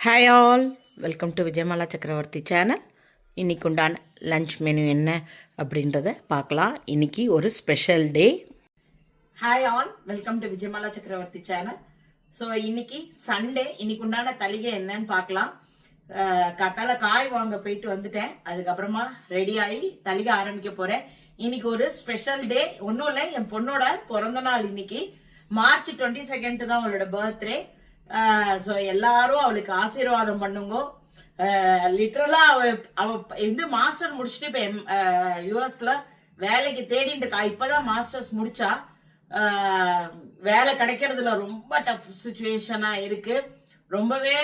Hi all, welcome to Vijayamala சக்கரவர்த்தி channel. இன்றைக்கு உண்டான லஞ்ச் மெனு என்ன அப்படின்றத பார்க்கலாம். இன்றைக்கி ஒரு special day. Hi all, welcome to Vijayamala சக்கரவர்த்தி சேனல். ஸோ இன்னைக்கு சண்டே. இன்னைக்கு உண்டான தலிகை என்னன்னு பார்க்கலாம். காத்தால காய் வாங்க போயிட்டு வந்துட்டேன். அதுக்கப்புறமா ரெடி ஆகி தலிகை ஆரம்பிக்க போகிறேன். இன்னைக்கு ஒரு ஸ்பெஷல் டே. ஒன்றும் இல்லை, என் பொண்ணோட பிறந்த நாள். இன்னைக்கு மார்ச் 22 தான் அவளோட பர்த்டே. ஸோ எல்லாரும் அவளுக்கு ஆசீர்வாதம் பண்ணுங்க. லிட்ரலா அவ மாஸ்டர் முடிச்சுட்டு இப்ப யூஎஸ்ல வேலைக்கு தேடிட்டு இருக்கா. இப்பதான் மாஸ்டர்ஸ் முடிச்சா. வேலை கிடைக்கிறதுல ரொம்ப டஃப் சுச்சுவேஷனா இருக்கு. ரொம்பவே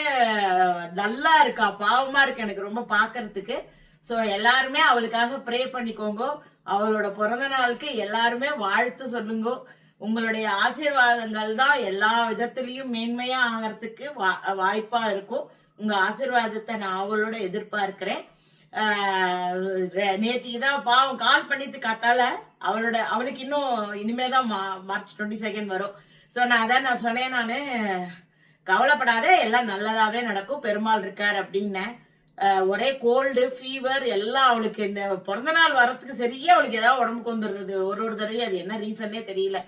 நல்லா இருக்கா, பாவமா இருக்கு எனக்கு ரொம்ப பாக்குறதுக்கு. ஸோ எல்லாருமே அவளுக்காக ப்ரே பண்ணிக்கோங்க. அவளோட பிறந்த நாளுக்கு எல்லாருமே வாழ்த்து சொல்லுங்க. உங்களுடைய ஆசீர்வாதங்கள் தான் எல்லா விதத்திலையும் மேன்மையா ஆகிறதுக்கு வாய்ப்பா இருக்கும். உங்க ஆசீர்வாதத்தை நான் அவளோட எதிர்பார்க்கிறேன். நேத்திக்கு தான் பாவம் கால் பண்ணிட்டு காத்தால அவளுக்கு இன்னும் இனிமேதான் மார்ச் 22 வரும். ஸோ நான் சொன்னேன், நானு கவலைப்படாத, எல்லாம் நல்லதாவே நடக்கும், பெருமாள் இருக்கார் அப்படின்னேன். ஒரே கோல்டு ஃபீவர் எல்லாம் அவளுக்கு. இந்த பிறந்த நாள் வரத்துக்கு சரியா அவளுக்கு ஏதாவது உடம்புக்கு வந்துடுறது ஒரு தடவை. அது என்ன ரீசன்னே தெரியல.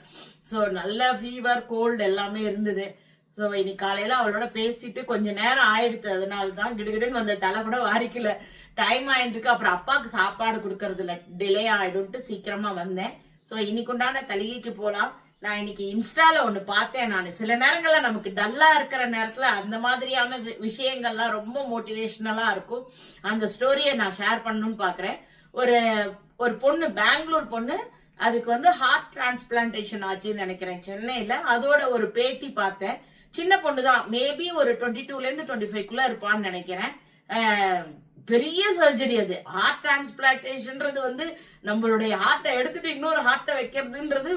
ஸோ நல்ல ஃபீவர் கோல்டு எல்லாமே இருந்தது. ஸோ இன்னைக்கு காலையில அவளோட பேசிட்டு கொஞ்ச நேரம் ஆயிடுச்சு. அதனாலதான் கிடுகிடுன்னு வந்த தலை கூட வாரிக்கல. டைம் ஆயிட்டு அப்புறம் அப்பாவுக்கு சாப்பாடு கொடுக்கறதுல டிலே ஆயிடும்ட்டு சீக்கிரமா வந்தேன். ஸோ இன்னைக்கு உண்டான தலிகைக்கு போலாம். நான் இன்னைக்கு இன்ஸ்டால ஒண்ணு பார்த்தேன். நான் சில நேரங்கள்ல நமக்கு டல்லா இருக்கிற நேரத்துல அந்த மாதிரியான விஷயங்கள்லாம் ரொம்ப மோட்டிவேஷனலா இருக்கும். அந்த ஸ்டோரியை நான் ஷேர் பண்ணணும்னு பாக்குறேன். ஒரு பொண்ணு, பெங்களூர் பொண்ணு, அதுக்கு ஹார்ட் டிரான்ஸ்பிளான்டேஷன் ஆச்சுன்னு நினைக்கிறேன் சென்னையில. அதோட ஒரு பேட்டி பார்த்தேன். சின்ன பொண்ணு தான், மேபி ஒரு 22ல இருந்து 25க்குள்ள இருப்பான்னு நினைக்கிறேன். பெரிய சர்ஜரி அது. ஹார்ட் டிரான்ஸ்பிளான்டேஷன்ன்றது நம்மளுடைய ஹார்ட்டை எடுத்துட்டு இன்னொரு ஹார்ட்டை வைக்கிறதுன்றது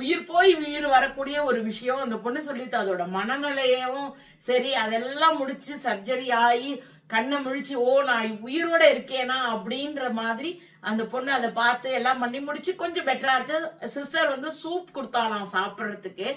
உயிர் போய் உயிர் வரக்கூடிய ஒரு விஷயம். அந்த பொண்ணு சொல்லிட்டு அதோட மனநிலையும் சரி, அதெல்லாம் முடிச்சு சர்ஜரி ஆகி கண்ணை முழிச்சு நான் உயிரோட இருக்கேனா அப்படின்ற மாதிரி அந்த பொண்ணு அதை பார்த்து எல்லாம் பண்ணி முடிச்சு கொஞ்சம் பெட்டரா இருந்துச்சு. சிஸ்டர் சூப் கொடுத்தாலாம் சாப்பிட்றதுக்கு.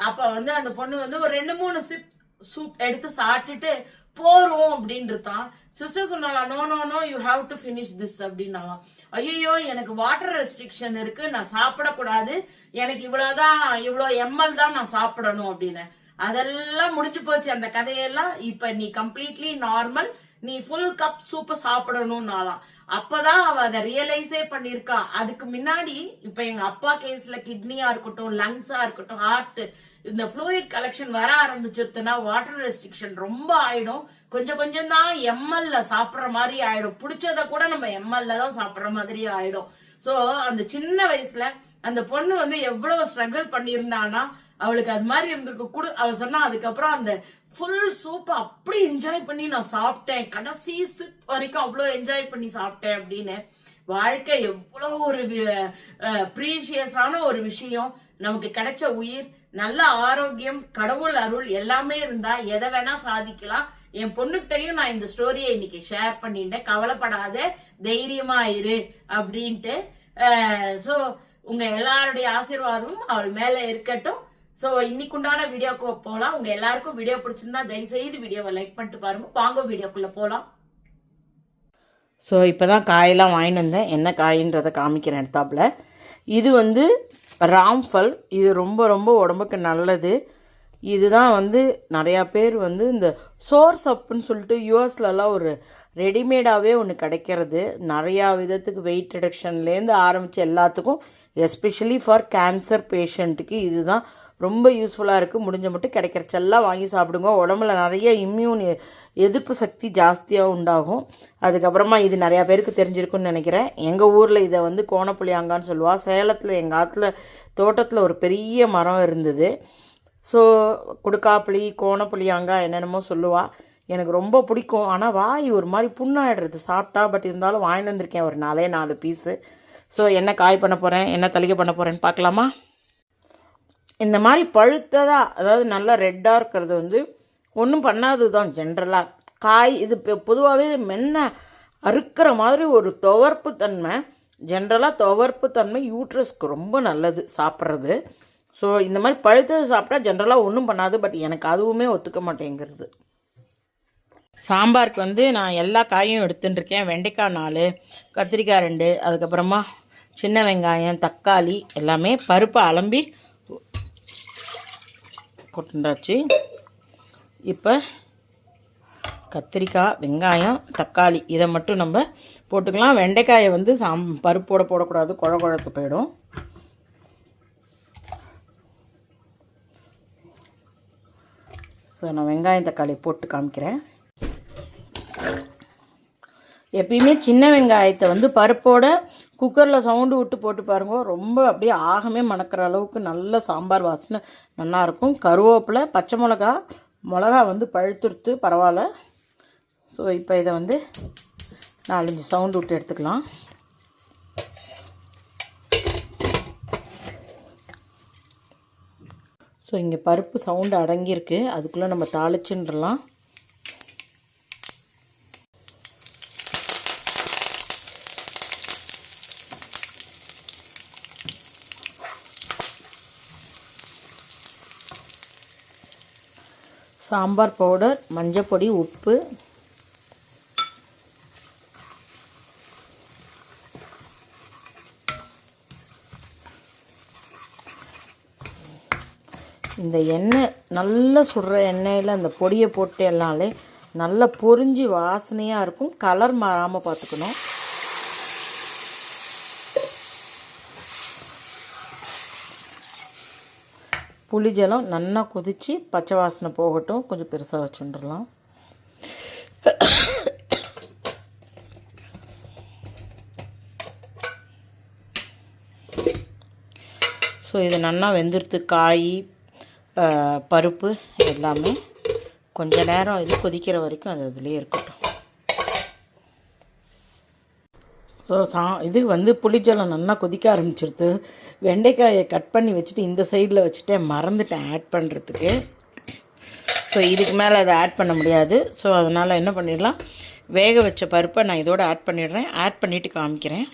அப்ப அந்த பொண்ணு ஒரு 2-3 சிப் சூப் எடுத்து சாப்பிட்டுட்டு போறோம் அப்படின்றான். சிஸ்டர் சொன்னாலாம், no no no, you have to finish this அப்படின்னாலாம். ஐயோ, எனக்கு வாட்டர் ரெஸ்ட்ரிக்ஷன் இருக்கு, நான் சாப்பிடக்கூடாது, எனக்கு இவ்வளோ எம்எல் தான் நான் சாப்பிடணும் அப்படின்னு. அதெல்லாம் முடிஞ்சு போச்சு அந்த கதையெல்லாம். இப்ப நீ கம்ப்ளீட்லி நார்மல், நீ ஃபுல் கப் சூப்பை சாப்பிடணும்னாலாம். அப்பதான் அவ அதை ரியலைஸே பண்ணிருக்கா. அதுக்கு முன்னாடி இப்ப எங்க அப்பா கேஸ்ல கிட்னியா இருக்கட்டும், லங்ஸா இருக்கட்டும், ஹார்ட், இந்த ஃப்ளூயிட் கலெக்ஷன் வர ஆரம்பிச்சிருச்சுன்னா வாட்டர் ரெஸ்ட்ரிக்ஷன் ரொம்ப ஆயிடும். கொஞ்சம் கொஞ்சம் தான் எம்எல்ல சாப்பிட்ற மாதிரி ஆயிடும். பிடிச்சத கூட நம்ம எம்எல்ல தான் சாப்பிட்ற மாதிரி ஆயிடும். சோ அந்த சின்ன வயசுல அந்த பொண்ணு எவ்வளவு ஸ்ட்ரகிள் பண்ணியிருந்தானா அவளுக்கு அது மாதிரி இருந்திருக்கு. அவ சொன்னா அதுக்கப்புறம் அந்த ஃபுல் சூப்பை அப்படி என்ஜாய் பண்ணி நான் சாப்பிட்டேன், கடைசி சிப் வரைக்கும் அவ்வளோ என்ஜாய் பண்ணி சாப்பிட்டேன் அப்படின்னு. வாழ்க்கை எவ்வளோ ஒரு ப்ரீஷியஸான ஒரு விஷயம். நமக்கு கிடைச்ச உயிர், நல்ல ஆரோக்கியம், கடவுள் அருள் எல்லாமே இருந்தா எதை வேணா சாதிக்கலாம். என் பொண்ணுகிட்டையும் நான் இந்த ஸ்டோரியை இன்னைக்கு ஷேர் பண்ணிட்டேன். கவலைப்படாத, தைரியமா இரு அப்படின்ட்டு. ஸோ உங்க எல்லாருடைய ஆசீர்வாதமும் அவள் மேல இருக்கட்டும். ஸோ இன்னைக்கு உண்டான வீடியோக்கு போகலாம். உங்க எல்லாருக்கும் வீடியோ பிடிச்சிருந்தா தயவு செய்து வீடியோவை லைக் பண்ணிட்டு பாருங்க. வாங்க வீடியோக்குள்ள போகலாம். ஸோ இப்போதான் காயெல்லாம் வாங்கிட்டு வந்தேன். என்ன காயின்றதை காமிக்கிறேன் எடுத்தாப்புல. இது ராம்ஃபல். இது ரொம்ப ரொம்ப உடம்புக்கு நல்லது. இதுதான் நிறையா பேர் இந்த சோர்ஸ் அப்புன்னு சொல்லிட்டு யூஎஸ்லலாம் ஒரு ரெடிமேடாகவே ஒன்று கிடைக்கிறது. நிறையா விதத்துக்கு வெயிட் ரிடக்ஷன்லேருந்து ஆரம்பித்து எல்லாத்துக்கும், எஸ்பெஷலி ஃபார் கேன்சர் பேஷண்ட்டுக்கு இதுதான் ரொம்ப யூஸ்ஃபுல்லாக இருக்குது. முடிஞ்ச மட்டும் கிடைக்கிறச்செல்லாம் வாங்கி சாப்பிடுங்க. உடம்புல நிறைய எதிர்ப்பு சக்தி ஜாஸ்தியாக உண்டாகும். அதுக்கப்புறமா இது நிறையா பேருக்கு தெரிஞ்சிருக்குன்னு நினைக்கிறேன். எங்கள் ஊரில் இதை கோணப்புளியாங்கான்னு சொல்லுவாள். சேலத்தில் எங்கள் ஆற்றுல தோட்டத்தில் ஒரு பெரிய மரம் இருந்தது. ஸோ கொடுக்காப்புளி, கோணப்புளியாங்காய் என்னென்னமோ சொல்லுவாள். எனக்கு ரொம்ப பிடிக்கும். ஆனால் வாய் ஒரு மாதிரி புண்ணாயிடுறது சாப்பிட்டா. பட் இருந்தாலும் வாங்கிட்டு வந்திருக்கேன் ஒரு 4 பீஸு. ஸோ என்ன காய் பண்ண போகிறேன், என்ன தலிகை பண்ண போகிறேன்னு பார்க்கலாமா? இந்த மாதிரி பழுத்ததாக, அதாவது நல்லா ரெட்டாக இருக்கிறது ஒன்றும் பண்ணாது தான் ஜென்ரலாக. காய் இது பொதுவாகவே மென்ன அறுக்கிற மாதிரி ஒரு துவர்ப்பு தன்மை. ஜென்ரலாக துவர்ப்பு தன்மை யூட்ரஸ்க்கு ரொம்ப நல்லது சாப்பிட்றது. ஸோ இந்த மாதிரி பழுத்தது சாப்பிட்டா ஜென்ரலாக ஒன்றும் பண்ணாது. பட் எனக்கு அதுவுமே ஒத்துக்க மாட்டேங்கிறது. சாம்பாருக்கு வந்து நான் எல்லா காயும் எடுத்துட்டுருக்கேன். வெண்டைக்காய் 4, கத்திரிக்காய் 2, அதுக்கப்புறமா சின்ன வெங்காயம், தக்காளி எல்லாமே பருப்பை அலம்பி போட்டுண்டாச்சு. இப்போ கத்திரிக்காய், வெங்காயம், தக்காளி இதை மட்டும் நம்ம போட்டுக்கலாம். வெண்டைக்காயை வந்து பருப்போட போடக்கூடாது, குழத்து போயிடும். ஸோ நான் வெங்காயம் தக்காளி போட்டு காமிக்கிறேன். எப்பயுமே சின்ன வெங்காயத்தை வந்து பருப்போட குக்கரில் சவுண்டு விட்டு போட்டு பாருங்க, ரொம்ப அப்படியே ஆகமே மணக்கிற அளவுக்கு நல்ல சாம்பார் வாசனை நல்லாயிருக்கும். கருவேப்பிலை, பச்சை மிளகா வந்து பழுத்துருத்து பரவாயில்ல. ஸோ இப்போ இதை வந்து 4-5 சவுண்டு விட்டு எடுத்துக்கலாம். ஸோ இங்கே பருப்பு சவுண்டு அடங்கியிருக்கு, அதுக்குள்ளே நம்ம தாளிச்சுன்றலாம். சாம்பார் பவுடர், மஞ்சப்பொடி, உப்பு, இந்த எண்ணெய் நல்லா சுடுற எண்ணெயில் அந்த பொடியை போட்டு எல்லாமே நல்லா பொரிஞ்சு வாசனையாக இருக்கும். கலர் மாறாமல் பார்த்துக்கணும். புளிஜலம் நல்லா கொதித்து பச்சை வாசனை போகட்டும். கொஞ்சம் பெருசாக வச்சுட்டுலாம். ஸோ இது நல்லா வெந்துடுத்து. காய், பருப்பு எல்லாமே கொஞ்ச நேரம் இது கொதிக்கிற வரைக்கும் அது அதுலேயே இருக்கட்டும். ஸோ இது வந்து புளிஜலம் நல்லா கொதிக்க ஆரம்பிச்சிருது. வெண்டைக்காயை கட் பண்ணி வச்சுட்டு இந்த சைடில் வச்சுட்டேன், மறந்துட்டேன் ஆட் பண்ணுறதுக்கு. ஸோ இதுக்கு மேலே அதை ஆட் பண்ண முடியாது. ஸோ அதனால் என்ன பண்ணிடலாம், வேக வச்ச பருப்பை நான் இதோடு ஆட் பண்ணிடுறேன். ஆட் பண்ணிவிட்டு காமிக்கிறேன்.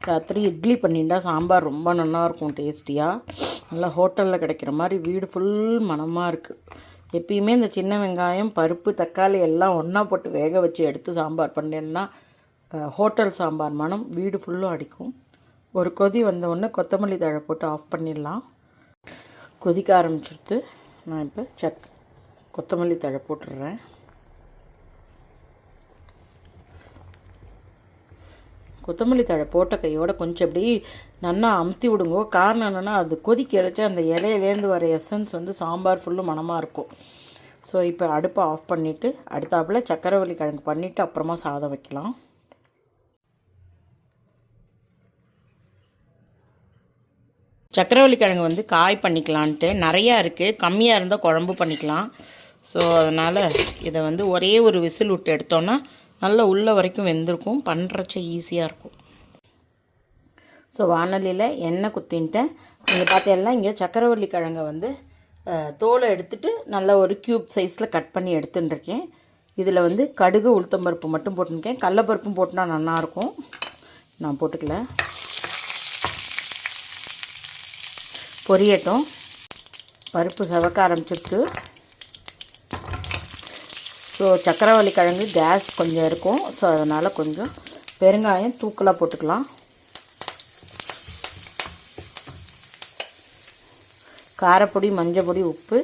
ராத்திரி இட்லி பண்ணிட்டா சாம்பார் ரொம்ப நல்லாயிருக்கும், டேஸ்டியாக. நல்லா ஹோட்டலில் கிடைக்கிற மாதிரி வீடு ஃபுல் மணமாக இருக்குது. எப்பயுமே இந்த சின்ன வெங்காயம், பருப்பு, தக்காளி எல்லாம் ஒன்றா போட்டு வேக வச்சு எடுத்து சாம்பார் பண்ணேன்னா ஹோட்டல் சாம்பார் மனம் வீடு ஃபுல்லும் அடிக்கும். ஒரு கொதி வந்தவுடனே கொத்தமல்லி தழை போட்டு ஆஃப் பண்ணிடலாம். கொதிக்க ஆரம்பிச்சுட்டு நான் இப்போ கொத்தமல்லி தழை போட்டுடுறேன். கொத்தமல்லி தழை போட்ட கையோடு கொஞ்சம் அப்படி நல்லா அமுத்தி விடுங்கோ. காரணம் என்னென்னா, அது கொதிக்கிறச்சு அந்த இலையிலேருந்து வர எசன்ஸ் வந்து சாம்பார் ஃபுல்லும் மணமாக இருக்கும். ஸோ இப்போ அடுப்பை ஆஃப் பண்ணிவிட்டு அடுத்தாப்பில் சக்கரவள்ளி கிழங்கு பண்ணிவிட்டு அப்புறமா சாதம் வைக்கலாம். சக்கரவள்ளி கிழங்கு வந்து காய் பண்ணிக்கலான்ட்டு நிறையா இருக்குது, கம்மியாக இருந்தால் குழம்பு பண்ணிக்கலாம். ஸோ அதனால் இதை வந்து ஒரே ஒரு விசில் விட்டு எடுத்தோன்னா நல்லா உள்ள வரைக்கும் வெந்திருக்கும், பண்ணுறச்ச ஈஸியாக இருக்கும். ஸோ வானலியில் எண்ணெய் குத்தின்ட்டேன். நீங்கள் பார்த்தீங்கன்னா இங்கே சக்கரவள்ளி கிழங்கை வந்து தோலை எடுத்துகிட்டு நல்லா ஒரு க்யூப் சைஸில் கட் பண்ணி எடுத்துட்டுருக்கேன். இதில் வந்து கடுகு, உளுத்தம்பருப்பு மட்டும் போட்டுருக்கேன். கடலப்பருப்பும் போட்டுனா நல்லாயிருக்கும், நான் போட்டுக்கல. பொரியட்டும். பருப்பு செவக்க ஆரம்பிச்சிருக்கு. ஸோ சக்கரவள்ளி கிழங்கு கேஸ் கொஞ்சம் இருக்கும். ஸோ அதனால் கொஞ்சம் பெருங்காயம் தூக்கலாக போட்டுக்கலாம். காரப்பொடி, மஞ்சள் பொடி, உப்பு,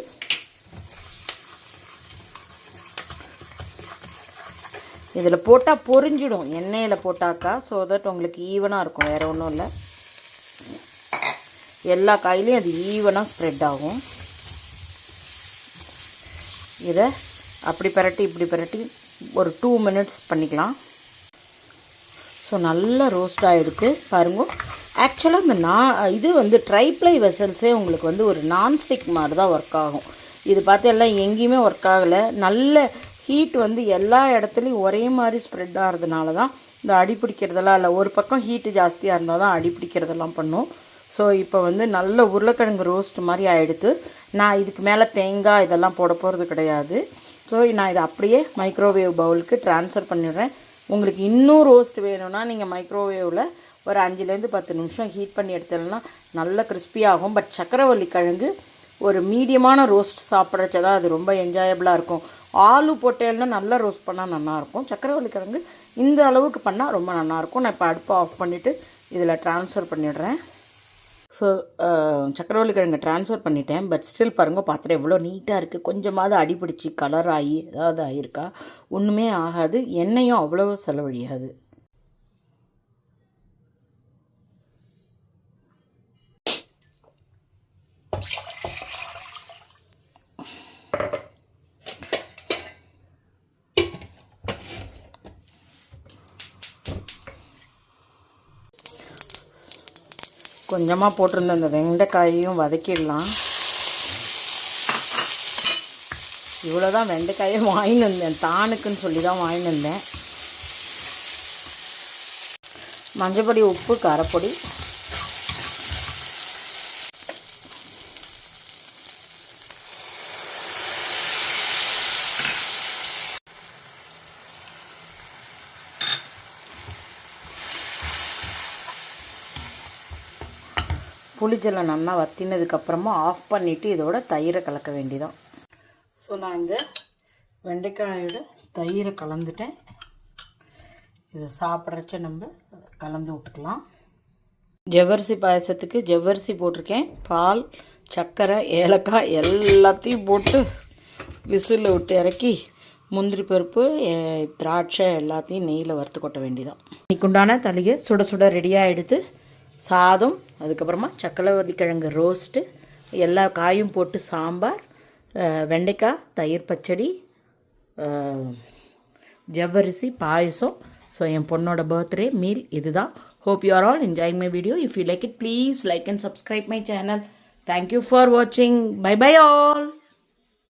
இதில் போட்டால் பொரிஞ்சிடும் எண்ணெயில் போட்டாக்கா. ஸோ தட் உங்களுக்கு ஈவனாக இருக்கும், வேறு ஒன்றும் இல்லை. எல்லா காயிலையும் அது ஈவனாக ஸ்ப்ரெட் ஆகும். இதை அப்படி பரட்டி இப்படி பரட்டி ஒரு 2 மினிட்ஸ் பண்ணிக்கலாம். ஸோ நல்லா ரோஸ்ட் ஆகிடுக்கு பாருங்க. ஆக்சுவலாக இந்த இது வந்து ட்ரைப்ளை வெசல்ஸே உங்களுக்கு வந்து ஒரு நான்ஸ்டிக் மாதிரி தான் ஒர்க் ஆகும். இது பார்த்து எல்லாம் எங்கேயுமே ஒர்க் ஆகலை. நல்ல ஹீட் வந்து எல்லா இடத்துலையும் ஒரே மாதிரி ஸ்ப்ரெட் ஆகிறதுனால தான் இந்த அடி பிடிக்கிறதெல்லாம் இல்லை. ஒரு பக்கம் ஹீட்டு ஜாஸ்தியாக இருந்தால் தான் அடி பிடிக்கிறதெல்லாம் பண்ணும். ஸோ இப்போ வந்து நல்ல உருளைக்கிழங்கு ரோஸ்ட் மாதிரி ஆகிடுது. நான் இதுக்கு மேலே தேங்காய் இதெல்லாம் போட போகிறது கிடையாது. ஸோ நான் இதை அப்படியே மைக்ரோவேவ் பவுலுக்கு ட்ரான்ஸ்ஃபர் பண்ணிடுறேன். உங்களுக்கு இன்னும் ரோஸ்ட் வேணும்னா நீங்கள் மைக்ரோவேவில் ஒரு 5லேருந்து 10 நிமிஷம் ஹீட் பண்ணி எடுத்துடனா நல்ல கிறிஸ்பியாகும். பட் சக்கரவள்ளி கிழங்கு ஒரு மீடியமான ரோஸ்ட் சாப்பிட்றச்ச தான் அது ரொம்ப என்ஜாயபிளாக இருக்கும். ஆலு போட்டேல்னா நல்லா ரோஸ்ட் பண்ணால் நல்லாயிருக்கும். சக்கரவள்ளி கிழங்கு இந்த அளவுக்கு பண்ணால் ரொம்ப நல்லாயிருக்கும். நான் இப்போ அடுப்பை ஆஃப் பண்ணிவிட்டு இதில் ட்ரான்ஸ்ஃபர் பண்ணிடுறேன். ஸோ சக்கரவள்ளி கிழங்கு ட்ரான்ஸ்ஃபர் பண்ணிட்டேன். பட் ஸ்டில் பாருங்கள், பாத்திரம் எவ்வளோ நீட்டாக இருக்குது. கொஞ்சமாவது அடிப்பிடிச்சி கலர் ஆகி ஏதாவது ஆகியிருக்கா? ஒன்றுமே ஆகாது. எண்ணெயும் அவ்வளோ செலவழியாது. கொஞ்சமாக போட்டிருந்த அந்த வெண்டைக்காயையும் வதக்கிடலாம். இவ்வளோ தான் வெண்டைக்காயை வாங்கின்னு வந்தேன். தானுக்குன்னு சொல்லி தான் வாங்கின்னு வந்தேன். மஞ்சப்பொடி, உப்பு, காரப்பொடி, புளிஜலை நல்லா வற்றினதுக்கப்புறமா ஆஃப் பண்ணிவிட்டு இதோட தயிரை கலக்க வேண்டியதான். ஸோ நான் இந்த வெண்டைக்காயோட தயிரை கலந்துட்டேன். இதை சாப்பிட்றச்ச நம்ம கலந்து விட்டுக்கலாம். ஜவ்வரிசி பாயசத்துக்கு ஜவ்வரிசி போட்டிருக்கேன். பால், சர்க்கரை, ஏலக்காய் எல்லாத்தையும் போட்டு விசிலில் விட்டு இறக்கி முந்திரி பருப்பு, திராட்சை எல்லாத்தையும் நெய்யில் வறுத்து கொட்ட வேண்டியதான். இன்னைக்குண்டான தளிகை சுட சுட ரெடியாக எடுத்து சாதம், அதுக்கப்புறமா சக்கரவள்ளி கிழங்கு ரோஸ்ட்டு, எல்லா காயும் போட்டு சாம்பார், வெண்டைக்காய் தயிர் பச்சடி, ஜவ்வரிசி பாயசம். ஸோ என் பொண்ணோட பர்த்டே மீல் இதுதான். Hope you are all enjoying my video. If you like it, please like and subscribe my channel. Thank you for watching. Bye bye all.